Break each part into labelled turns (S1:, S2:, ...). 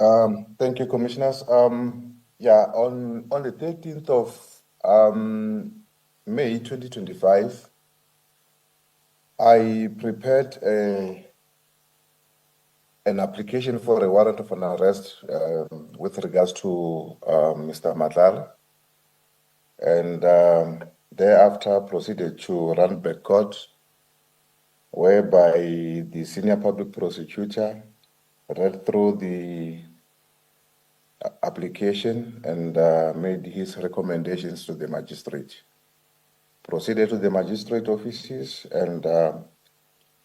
S1: Thank you, Commissioners. Yeah, on the 13th of May 2025, I prepared an application for a warrant of an arrest with regards to Mr. Madala, and thereafter proceeded to run back court, whereby the senior public prosecutor read through the application and made his recommendations to the magistrate. Proceeded to the magistrate offices, and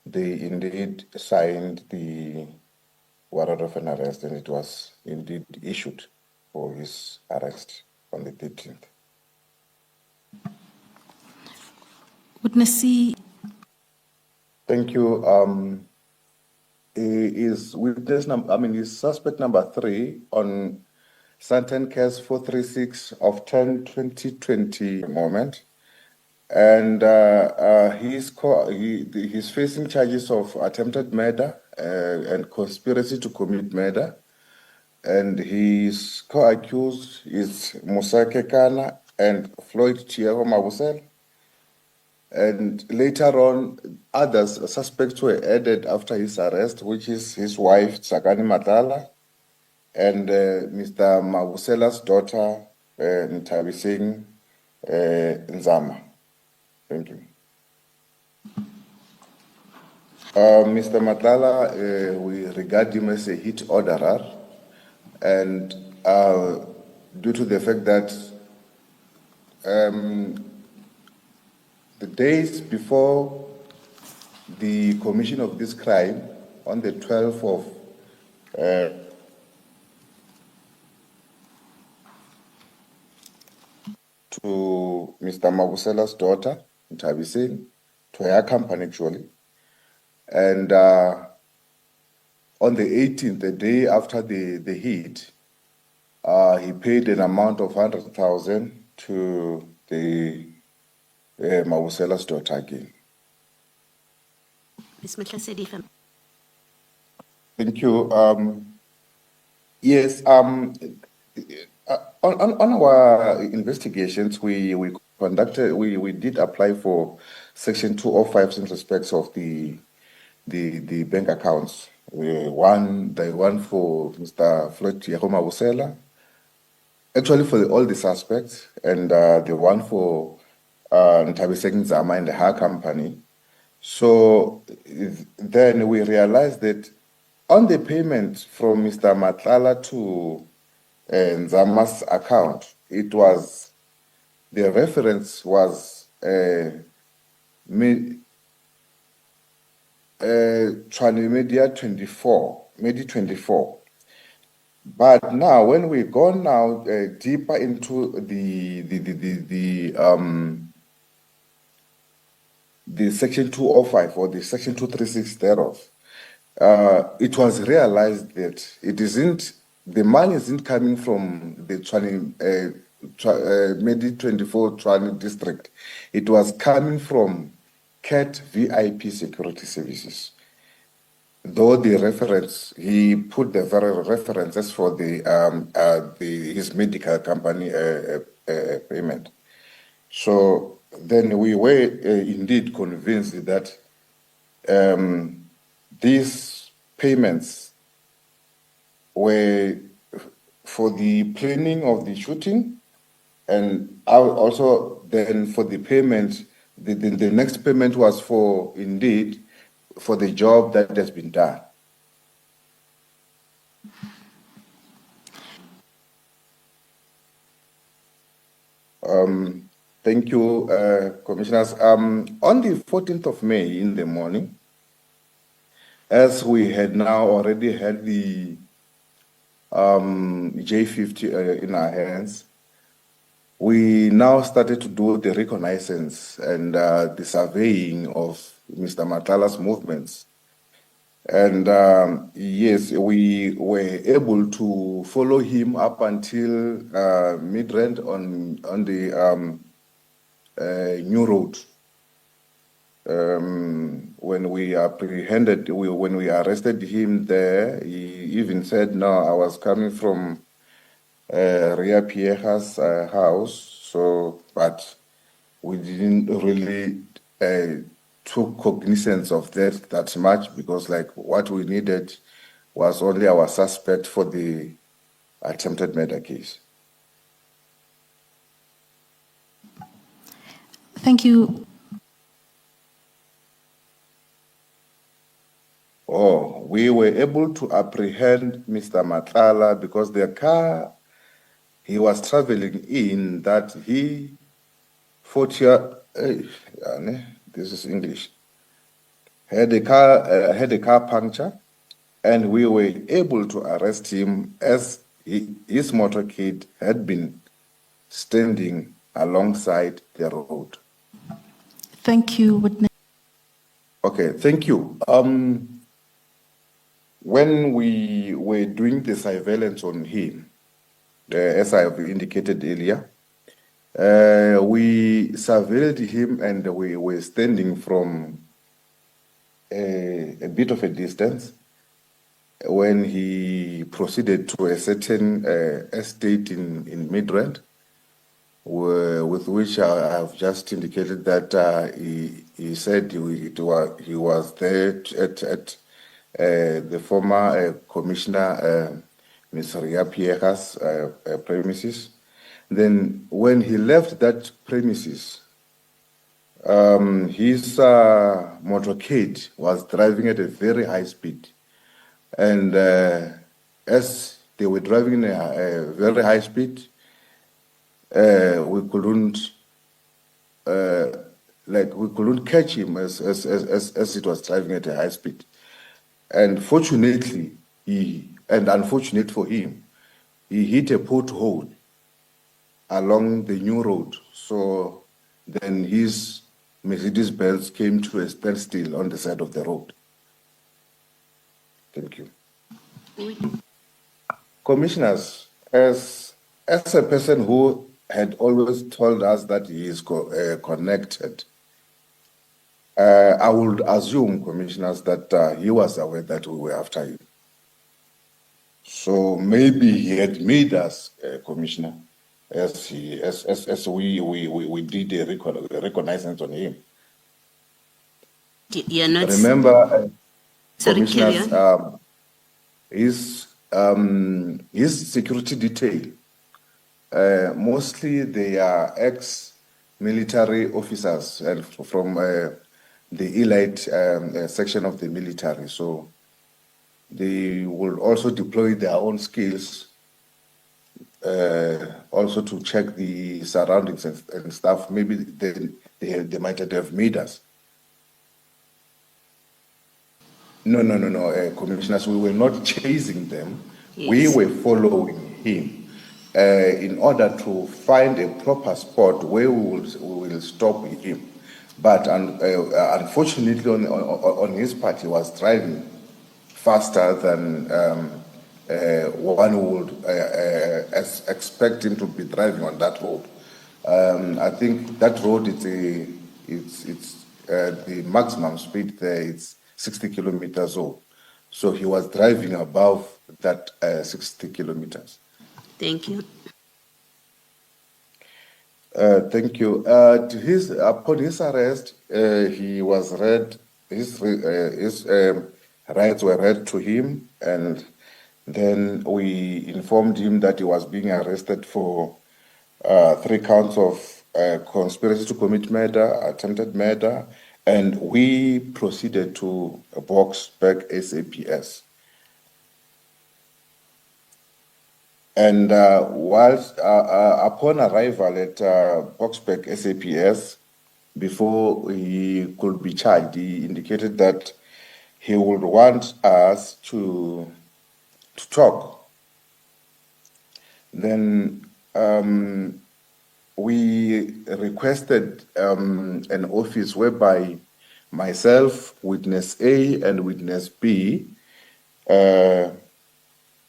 S1: they indeed signed the warrant of an arrest, and it was indeed issued for his arrest on the 13th.
S2: Witness C.
S1: Thank you. Is witness number, is suspect number 3 on Santen case 436 of 10/2020 moment. And he's facing charges of attempted murder and conspiracy to commit murder. And his co-accused is Musake Kana and Floyd Tiago Mabusel. And later on, others suspects were added after his arrest, which is his wife, Tsakani Madala, and Mr. Mabusela's daughter, Ntabiseng Nzama. Thank you. Mr. Matlala, we regard him as a hit orderer, and due to the fact that the days before the commission of this crime, on the 12th of to Mr. Mabusela's daughter, Ntabiseng, to her company actually. And on the 18th, the day after the hit, he paid an amount of 100,000 to the Mabusela's daughter again.
S2: Ms. Matlala.
S1: Thank you. Yes, on our investigations, we did apply for Section 205 in respect of the bank accounts. The one for Mr. Floyd Tiago Mabusela, actually for all the suspects, and the one for Ntabiseng Nzama and her company. So then we realized that on the payment from Mr. Matlala to Nzama's account, the reference was Media 24. But now, when we go now deeper into the Section 205 or the Section 236 thereof, it was realized that the money isn't coming from the Medi 24 Tshwane district. It was coming from CAT VIP Security Services. Though the reference, he put the very references for his medical company payment. So then we were indeed convinced that these payments were for the planning of the shooting, and also then for the payment, the next payment was for indeed for the job that has been done. Thank you, Commissioners. On the 14th of May in the morning, as we had now already had the J50 in our hands, we now started to do the reconnaissance and the surveying of Mr. Matlala's movements. And yes, we were able to follow him up until Midrand on the New Road. when we when we arrested him there, he even said, "No, I was coming from Ria Piega's house." So, but we didn't really took cognizance of that much, because like what we needed was only our suspect for the attempted murder case.
S2: Thank you.
S1: Oh, we were able to apprehend Mr. Matlala because the car he was traveling in, that he 40 this is English, had a car puncture, and we were able to arrest him as his motorcade had been standing alongside the road.
S2: Thank you, witness.
S1: Okay, thank you. When we were doing the surveillance on him, as I have indicated earlier, we surveilled him and we were standing from a bit of a distance when he proceeded to a certain estate in Midrand, with which I have just indicated that he said he was there at the former commissioner, Ms. Ria Piega's premises. Then when he left that premises, his motorcade was driving at a very high speed. And as they were driving at a very high speed, we couldn't catch him as it was driving at a high speed. And fortunately, unfortunate for him, he hit a pothole along the new road. So then his Mercedes-Benz came to a standstill on the side of the road. Thank you. Commissioners, as a person who had always told us that he is connected, I would assume, Commissioners, that he was aware that we were after him. So maybe he had made us, Commissioner, as we did a reconnaissance on him.
S3: You're not.
S1: Remember,
S3: Sorry,
S1: Commissioners, his security detail, mostly they are ex-military officers and from the elite section of the military. So they will also deploy their own skills also to check the surroundings and stuff. Maybe they might have made us. No, Commissioners, we were not chasing them.
S3: Yes.
S1: We were following him in order to find a proper spot where we will stop him. But unfortunately, on his part, he was driving faster than one would expect him to be driving on that road. I think that road it's the maximum speed there. It's 60 kilometers old. So he was driving above that 60 kilometers.
S3: Thank you.
S1: Thank you. Upon his arrest, he was read, his rights were read to him, and then we informed him that he was being arrested for 3 counts of conspiracy to commit murder, attempted murder, and we proceeded to Boksburg SAPS. And whilst upon arrival at Boksburg SAPS, before he could be charged, he indicated that he would want us to talk. Then we requested an office whereby myself, witness A, and witness B,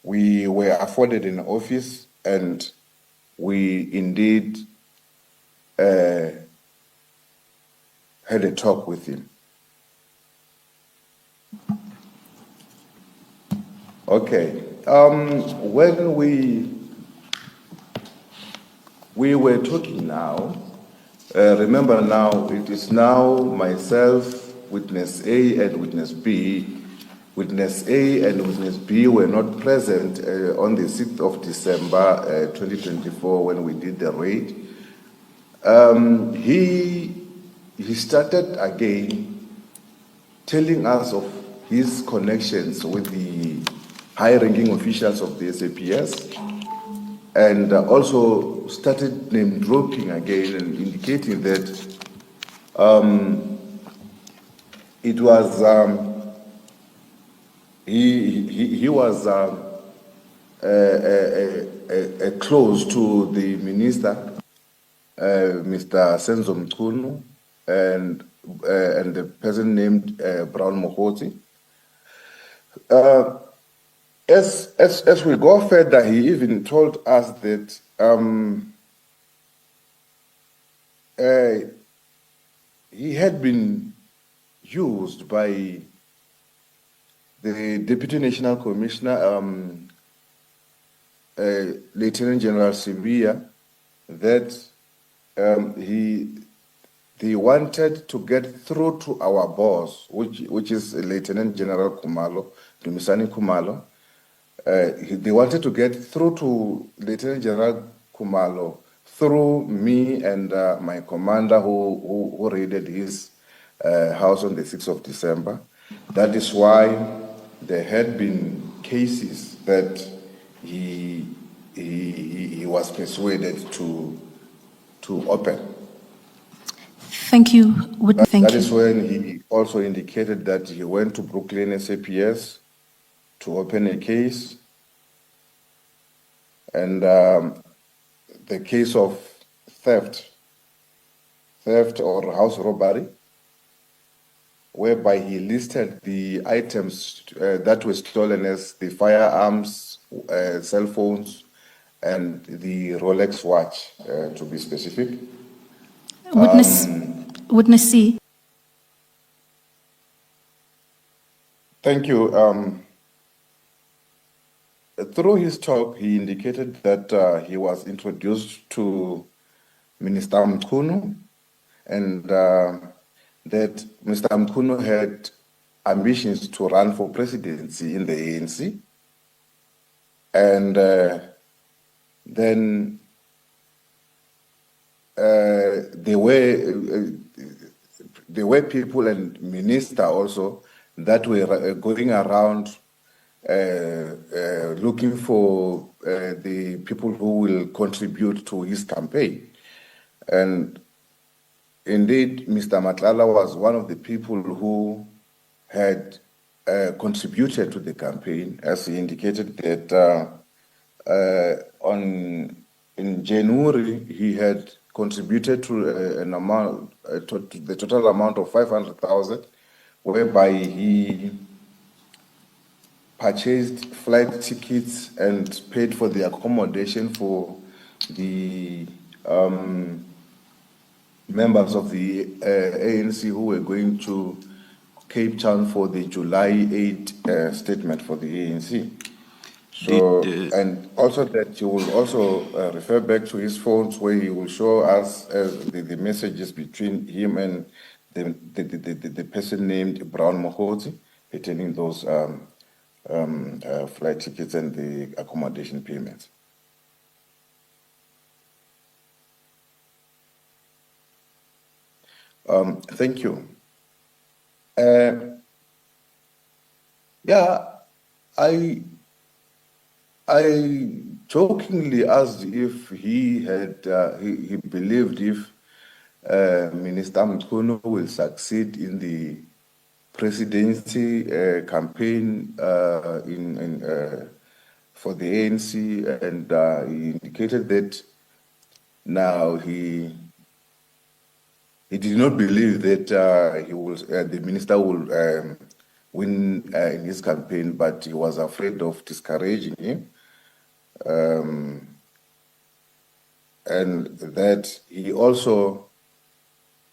S1: we were afforded an office, and we indeed had a talk with him. Okay. When we were talking now, remember now, it is now myself, witness A and witness B. Witness A and witness B were not present on the 6th of December 2024 when we did the raid. He started again telling us of his connections with the high-ranking officials of the SAPS, and also started name dropping again and indicating that it was he was close to the minister, Mr. Senzo Mchunu, and the person named Brown Mohoti. As we go further, he even told us that he had been used by the Deputy National Commissioner, Lieutenant General Sibiya, that they wanted to get through to our boss, which is Lieutenant General Kumalo, Dumisani Kumalo. They wanted to get through to Lieutenant General Kumalo through me and my commander who raided his house on the 6th of December. That is why there had been cases that he was persuaded to open.
S2: Thank you.
S1: That is when he also indicated that he went to Brooklyn SAPS to open a case, and the case of theft or house robbery, whereby he listed the items that were stolen as the firearms, cell phones, and the Rolex watch, to be specific.
S2: Witness C.
S1: Thank you. Through his talk, he indicated that he was introduced to Minister Mchunu, and that Mr. Mchunu had ambitions to run for presidency in the ANC. And then there were people and minister also that were going around looking for the people who will contribute to his campaign. And indeed, Mr. Matlala was one of the people who had contributed to the campaign, as he indicated that in January he had contributed to an amount, to the total amount of 500,000, whereby he purchased flight tickets and paid for the accommodation for the members of the ANC who were going to Cape Town for the July 8 statement for the ANC. So, and also that you will also refer back to his phones where he will show us the messages between him and the person named Brown Mohoti, retaining those flight tickets and the accommodation payments. Thank you. Yeah, I jokingly asked if he had he believed if Minister Mchunu will succeed in the presidency campaign for the ANC, and he indicated that now he did not believe that he will the minister will win in his campaign, but he was afraid of discouraging him. And that he also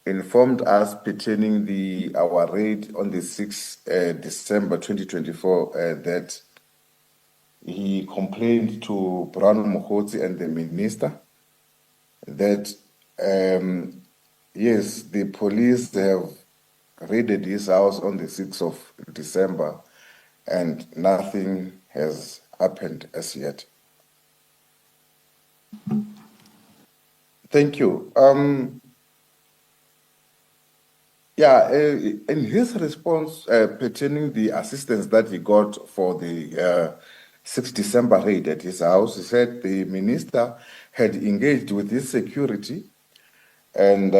S1: informed us pertaining our raid on the 6th December 2024 that he complained to Brown Mokgotsi and the minister that yes, the police have raided his house on the 6th of December and nothing has happened as yet. Thank you. In his response pertaining the assistance that he got for the 6th December raid at his house, he said the minister had engaged with his security and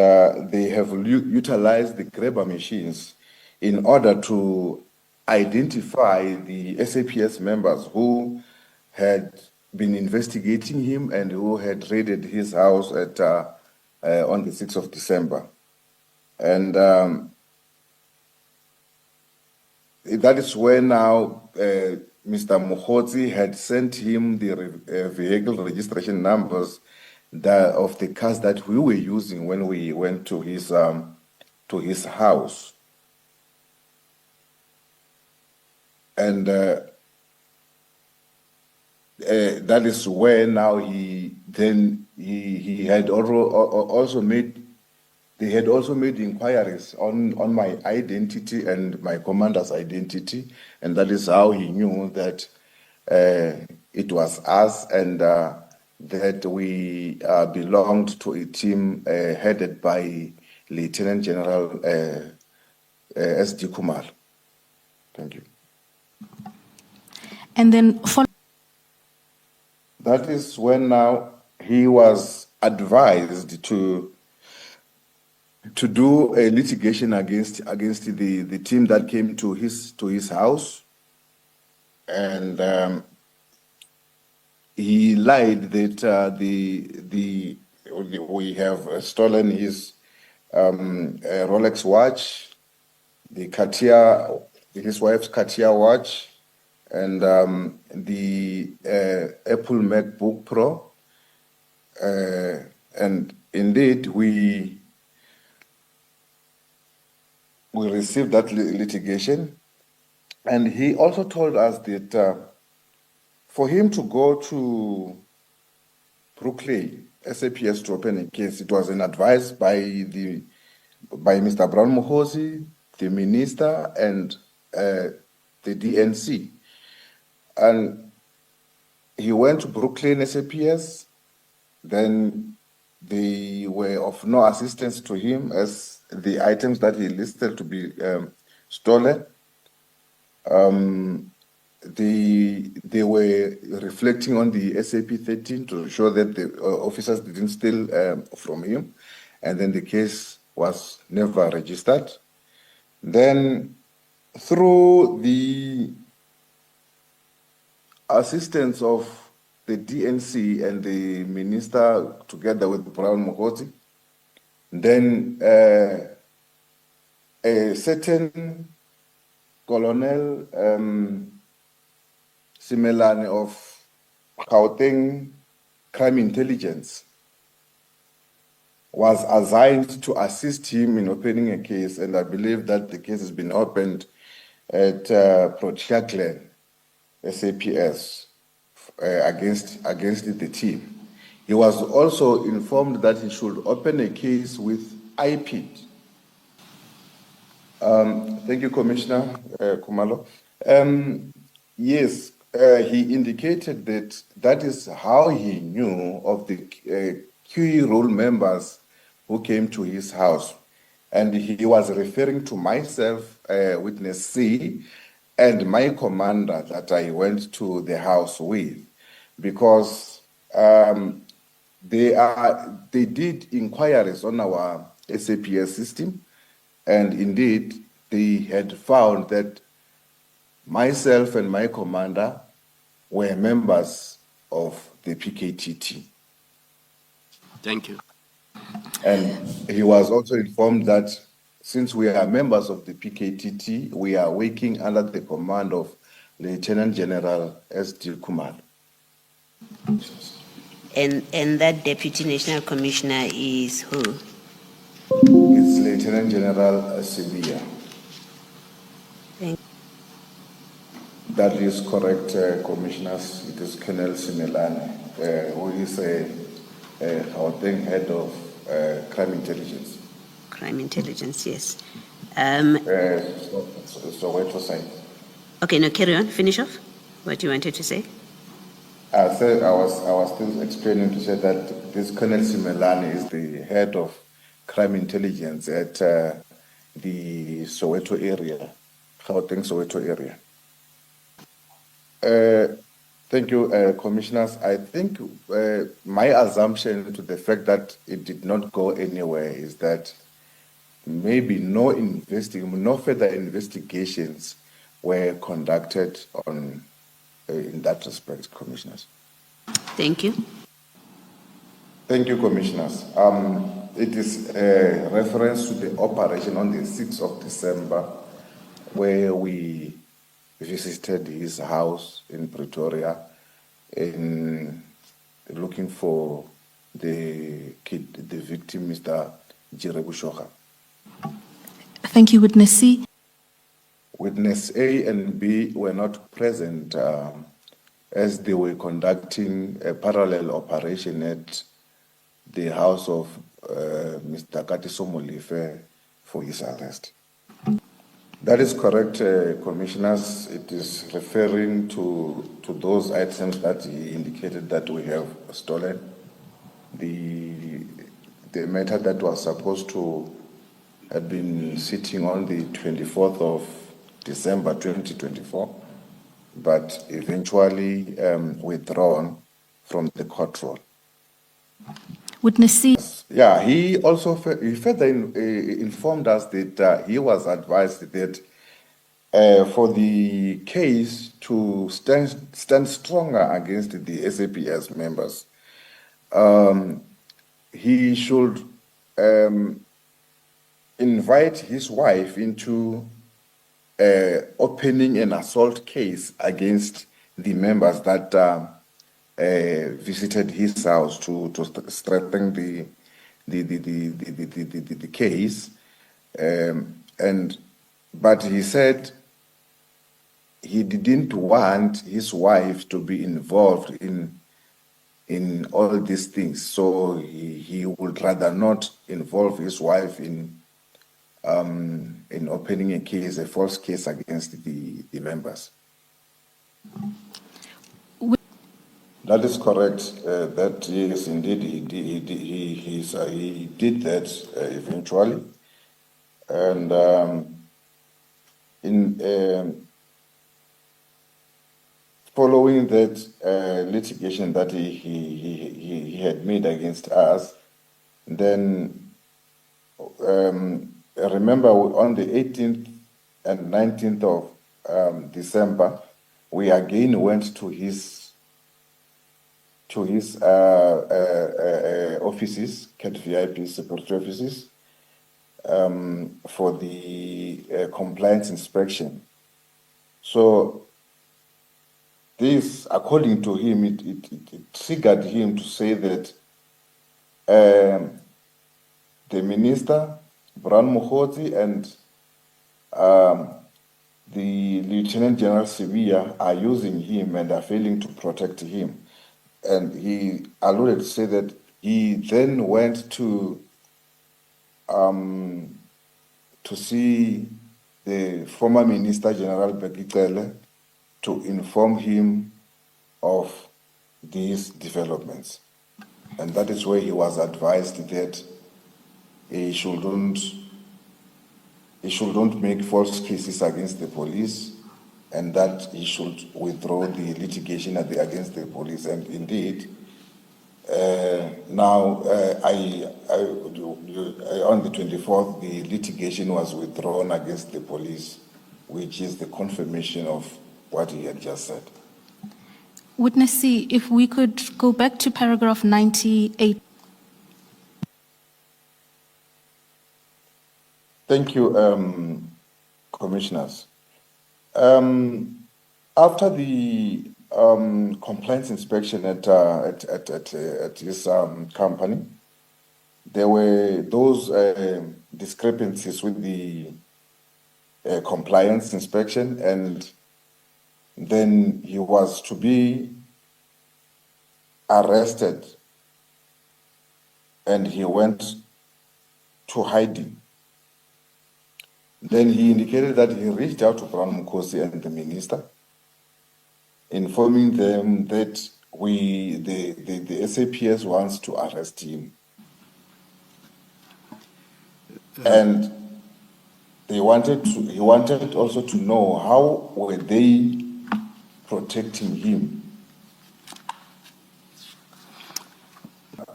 S1: they have utilized the grabber machines in order to identify the SAPS members who had been investigating him and who had raided his house at on the 6th of December. And that is where now Mr. Mokgotsi had sent him the vehicle registration numbers of the cars that we were using when we went to his house. And that is where now he had also made. They had also made inquiries on my identity and my commander's identity, and that is how he knew that it was us and that we belonged to a team headed by Lieutenant General S.D. Kumar. Thank you.
S2: And then
S1: that is when now he was advised to do a litigation against the team that came to his house, and he lied that we have stolen his Rolex watch, the Cartier, his wife's Cartier watch, and the Apple MacBook Pro, and indeed we received that litigation, and he also told us that for him to go to Brooklyn SAPS to open a case, it was an advice by Mr. Brown Mokgotsi, the minister, and the DNC, and he went to Brooklyn SAPS. Then they were of no assistance to him as the items that he listed to be stolen. They were reflecting on the SAP 13 to show that the officers didn't steal from him, and then the case was never registered. Then, through the assistance of the DNC and the minister, together with Brown Mokgotsi, then a certain Colonel Simelane of Gauteng Crime Intelligence was assigned to assist him in opening a case, and I believe that the case has been opened at Protea Glen, SAPS, against the team. He was also informed that he should open a case with IPID. Thank you, Commissioner Kumalo. Yes, he indicated that that is how he knew of the key role members who came to his house. And he was referring to myself, Witness C, and my commander that I went to the house with, because they did inquiries on our SAPS system, and indeed they had found that myself and my commander were members of the PKTT.
S4: Thank you.
S1: And he was also informed that since we are members of the PKTT, we are working under the command of Lieutenant General S.D. Kumar.
S3: And that Deputy National Commissioner is who?
S1: It's Lieutenant General Sibiya.
S3: Thank
S1: That is correct, Commissioners. It is Colonel Simelane, who is a Gauteng head of crime intelligence.
S3: Crime intelligence, yes.
S1: So wait for side.
S3: Okay, no, carry on. Finish off what you wanted to say.
S1: I was still explaining to say that this Colonel Simelane is the head of crime intelligence at the Soweto area, Gauteng Soweto area. Thank you, Commissioners. I think my assumption to the fact that it did not go anywhere is that maybe no further investigations were conducted on in that respect, Commissioners.
S3: Thank you.
S1: Thank you, Commissioners. It is a reference to the operation on the 6th of December where we visited his house in Pretoria in looking for the victim, Mr. Jirebushoka.
S2: Thank you, Witness C.
S1: Witness A and B were not present as they were conducting a parallel operation at the house of Mr. Katiso Molefe for his arrest. That is correct, Commissioners. It is referring to those items that he indicated that we have stolen. The matter that was supposed to have been sitting on the 24th of December 2024, but eventually withdrawn from the court roll.
S2: Witness C.
S1: Yeah, he also further informed us that he was advised that for the case to stand stronger against the SAPS members, he should invite his wife into opening an assault case against the members that visited his house to strengthen the case, but he said he didn't want his wife to be involved in all these things, so he would rather not involve his wife in opening a false case against the members. That is correct. That yes, indeed, he did that eventually, and following that litigation that he had made against us, then remember on the 18th and 19th of December, we again went to his offices, CAT VIP security offices, for the compliance inspection. So this, according to him, it triggered him to say that the minister, Bran Mokgotsi, and the Lieutenant General Sibiya are using him and are failing to protect him. And he alluded to say that he then went to see the former Minister General Bekicele to inform him of these developments. And that is where he was advised that he shouldn't make false cases against the police, and that he should withdraw the litigation against the police. And indeed, now on the 24th, the litigation was withdrawn against the police, which is the confirmation of what he had just said.
S2: Witness C, if we could go back to paragraph 98.
S1: Thank you, Commissioners. After the compliance inspection at his company, there were those discrepancies with the compliance inspection, and then he was to be arrested, and he went to hiding. Then he indicated that he reached out to Brown Mkhosi and the minister, informing them that the SAPS wants to arrest him. And he wanted also to know how were they protecting him.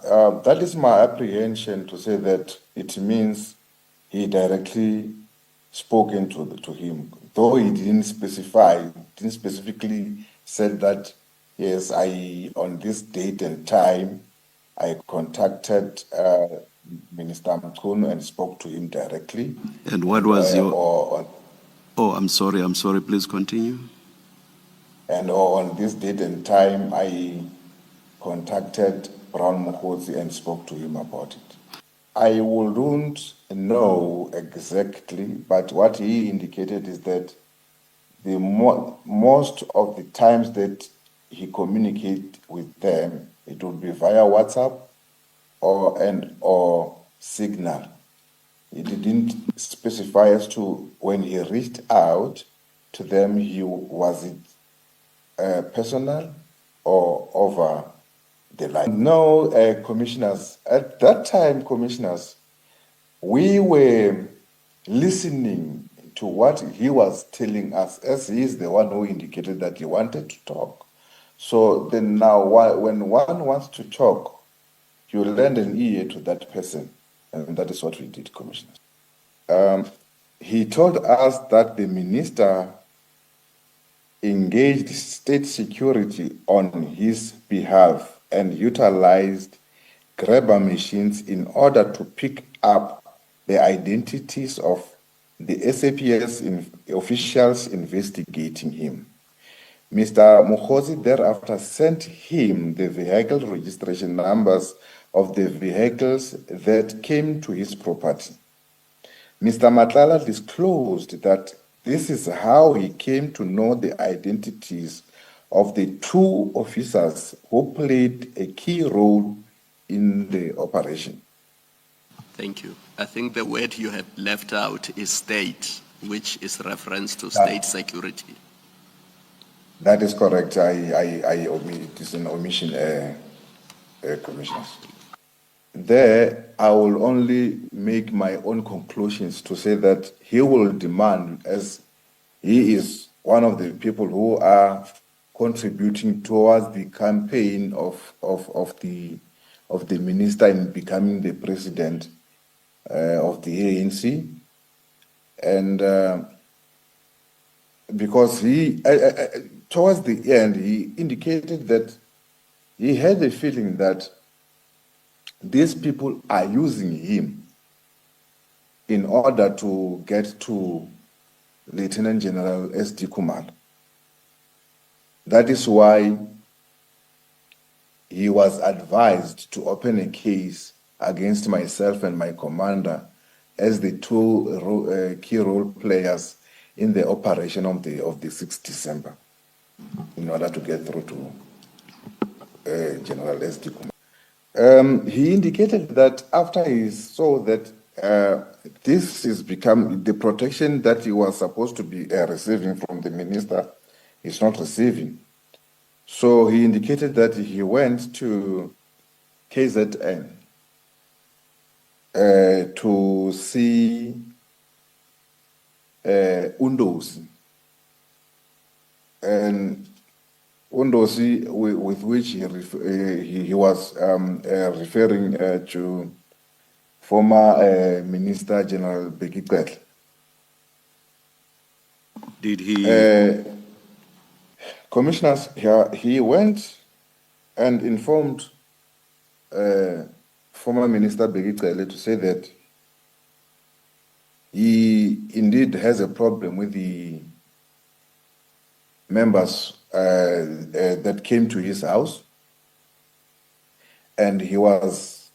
S1: That is my apprehension, to say that it means he directly spoken to him, though he didn't specifically said that, yes, on this date and time, I contacted Minister Mchunu and spoke to him directly.
S5: And what was your...
S1: Or
S5: Oh, I'm sorry, please continue.
S1: And on this date and time, I contacted Brown Mkhosi and spoke to him about it. I wouldn't know exactly, but what he indicated is that the most of the times that he communicates with them, it would be via WhatsApp or Signal. He didn't specify as to when he reached out to them, was it personal or over the line. No, commissioners, at that time, commissioners, we were listening to what he was telling us, as he is the one who indicated that he wanted to talk. So then now, when one wants to talk, you lend an ear to that person, and that is what we did, commissioners. He told us that the minister engaged state security on his behalf and utilized grabber machines in order to pick up the identities of the SAPS officials investigating him. Mr. Mkhosi thereafter sent him the vehicle registration numbers of the vehicles that came to his property. Mr. Matlala disclosed that this is how he came to know the identities of the two officers who played a key role in the operation.
S4: Thank you. I think the word you have left out is state, which is reference to state security.
S1: That is correct. It is an omission, commissioners. There, I will only make my own conclusions to say that he will demand, as he is one of the people who are contributing towards the campaign of the minister in becoming the president of the ANC, and because he, towards the end, he indicated that he had a feeling that these people are using him in order to get to Lieutenant General S.D. Kumar. That is why he was advised to open a case against myself and my commander as the two key role players in the operation of the 6th December, in order to get through to General S.D. Kumar. He indicated that after he saw that this is become the protection that he was supposed to be receiving from the minister is not receiving. So he indicated that he went to KZN to see Undosi, and Undosi, with which he was referring to former Minister General Bheki.
S5: Did he...
S1: Commissioners, he went and informed former Minister Bheki to say that he indeed has a problem with the members that came to his house, and he was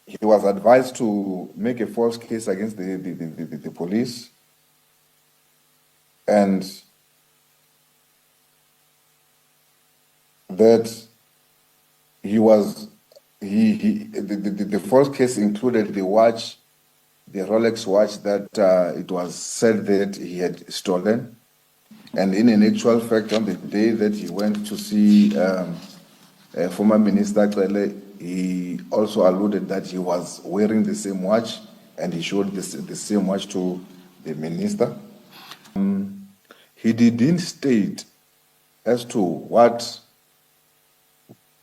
S1: he was advised to make a false case against the police, and that the false case included the watch, the Rolex watch that it was said that he had stolen. And in actual fact, on the day that he went to see former Minister Cele, he also alluded that he was wearing the same watch, and he showed the same watch to the minister. He didn't state as to what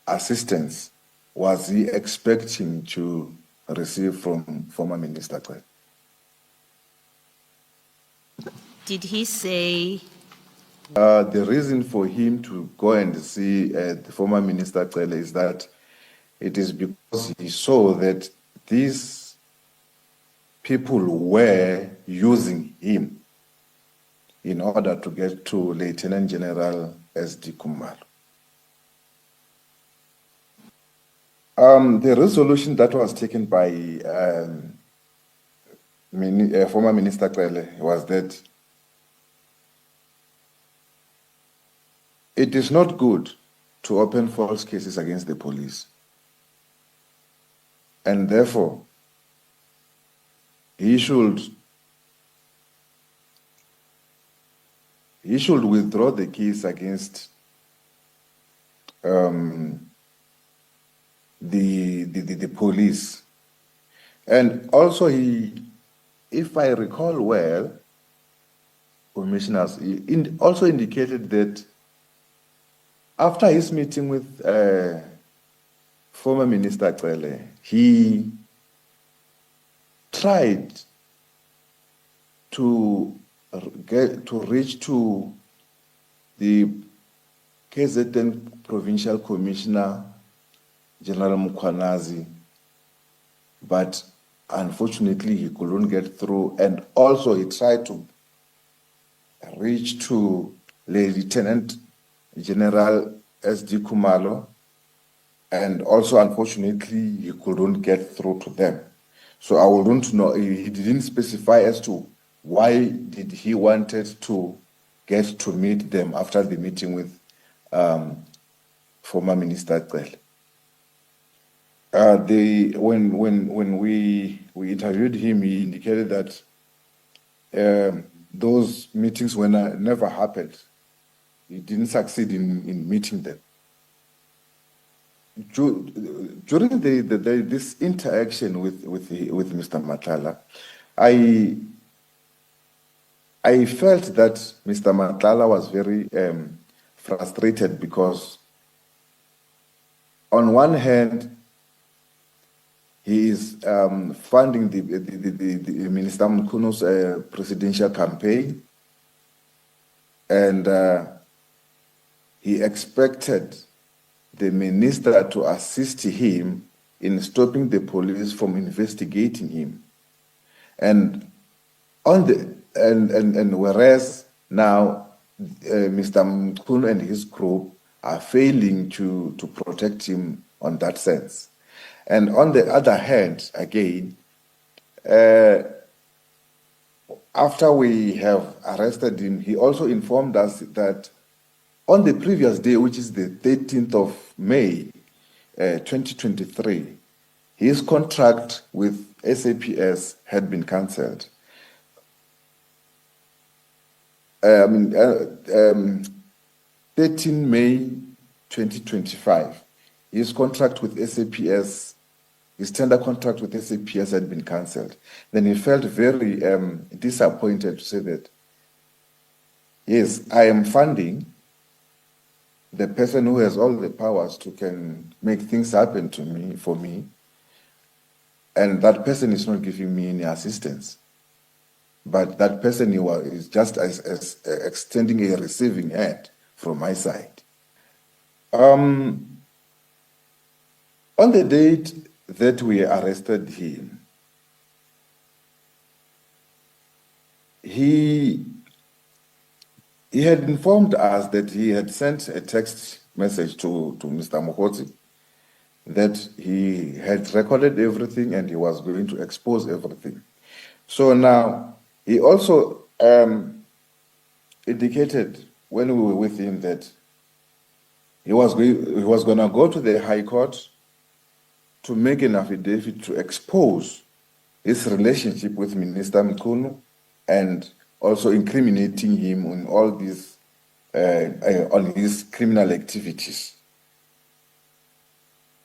S1: assistance was he expecting to receive from former Minister Cele.
S3: Did he say
S1: The reason for him to go and see the former Minister Cele is that it is because he saw that these people were using him in order to get to Lieutenant General S.D. Khumalo. The resolution that was taken by former Minister Cele was that it is not good to open false cases against the police. And therefore, he should withdraw the case against the police. And also if I recall well, commissioners, he also indicated that after his meeting with former Minister Cele, he tried to reach to the KZN Provincial Commissioner, General Mkhwanazi, but unfortunately he couldn't get through. And also he tried to reach to Lieutenant General S.D. Khumalo, and also unfortunately he couldn't get through to them. So I wouldn't know, he didn't specify as to why did he wanted to get to meet them after the meeting with former Minister Cele. When we interviewed him, he indicated that those meetings never happened. He didn't succeed in meeting them. During this interaction with Mr. Matlala, I felt that Mr. Matlala was very frustrated because on one hand, he is funding the Minister Mchunu's presidential campaign, and he expected the minister to assist him in stopping the police from investigating him. And whereas now Mr. Mchunu and his group are failing to protect him on that sense. And on the other hand, again, after we have arrested him, he also informed us that on the previous day, which is the 13th of May, 2023, his contract with SAPS had been cancelled. 13 May 2025, his contract with SAPS, his tender contract with SAPS had been cancelled. Then he felt very disappointed to say that, yes, I am funding the person who has all the powers to can make things happen to me, for me, and that person is not giving me any assistance. But that person is just as extending a receiving hand from my side. On the date that we arrested him, he had informed us that he had sent a text message to Mr. Mokotsi that he had recorded everything and he was going to expose everything. So now, he also indicated when we were with him that he was going to go to the High Court to make an affidavit to expose his relationship with Minister Mchunu and also incriminating him on all these, on his criminal activities.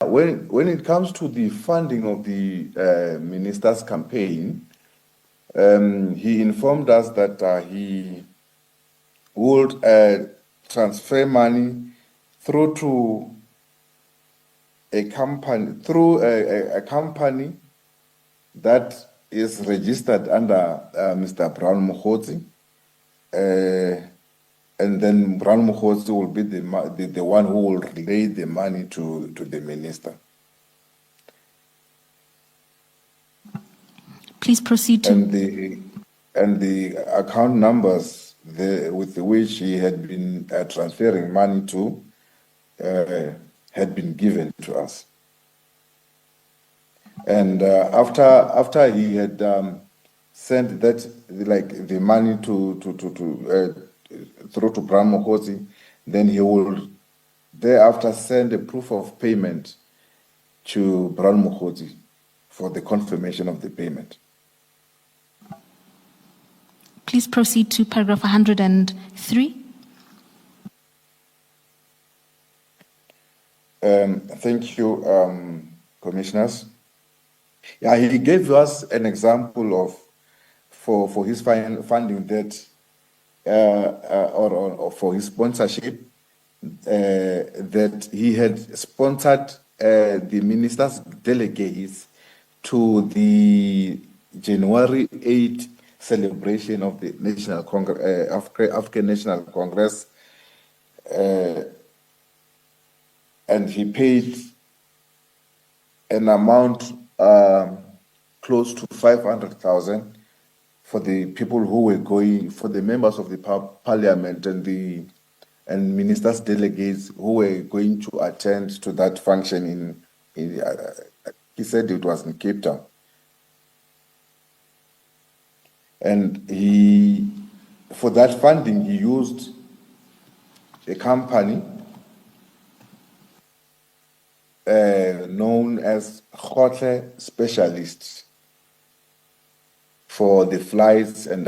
S1: When it comes to the funding of the minister's campaign, he informed us that he would transfer money through to a company, a company that is registered under Mr. Brown Mokgotsi, and then Brown Mokgotsi will be the one who will relay the money to the minister.
S2: Please proceed to.
S1: And the account numbers with which he had been transferring money to had been given to us. And after he had sent that, like the money through to Brown Mokgotsi, then he will thereafter send a proof of payment to Brown Mokgotsi for the confirmation of the payment.
S2: Please proceed to paragraph 103.
S1: Thank you, commissioners. Yeah, he gave us an example of for his funding that or for his sponsorship that he had sponsored the minister's delegates to the January 8 celebration of the National Congress, African National Congress, and he paid an amount close to 500,000 for the people who were going, for the members of the parliament and ministers' delegates who were going to attend to that function in he said it was in Cape Town. And for that funding, he used a company known as Hotel Specialists for the flights and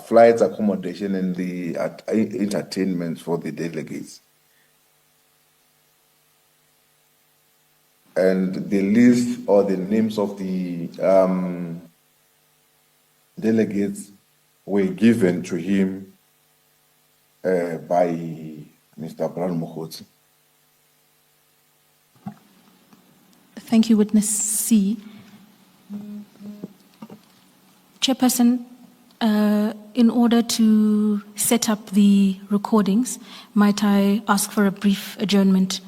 S1: flights, accommodation, and the entertainment for the delegates. And the list or the names of the delegates were given to him by Mr. Brown Mokgotsi.
S2: Thank you, Witness C. Chairperson, in order to set up the recordings, might I ask for a brief adjournment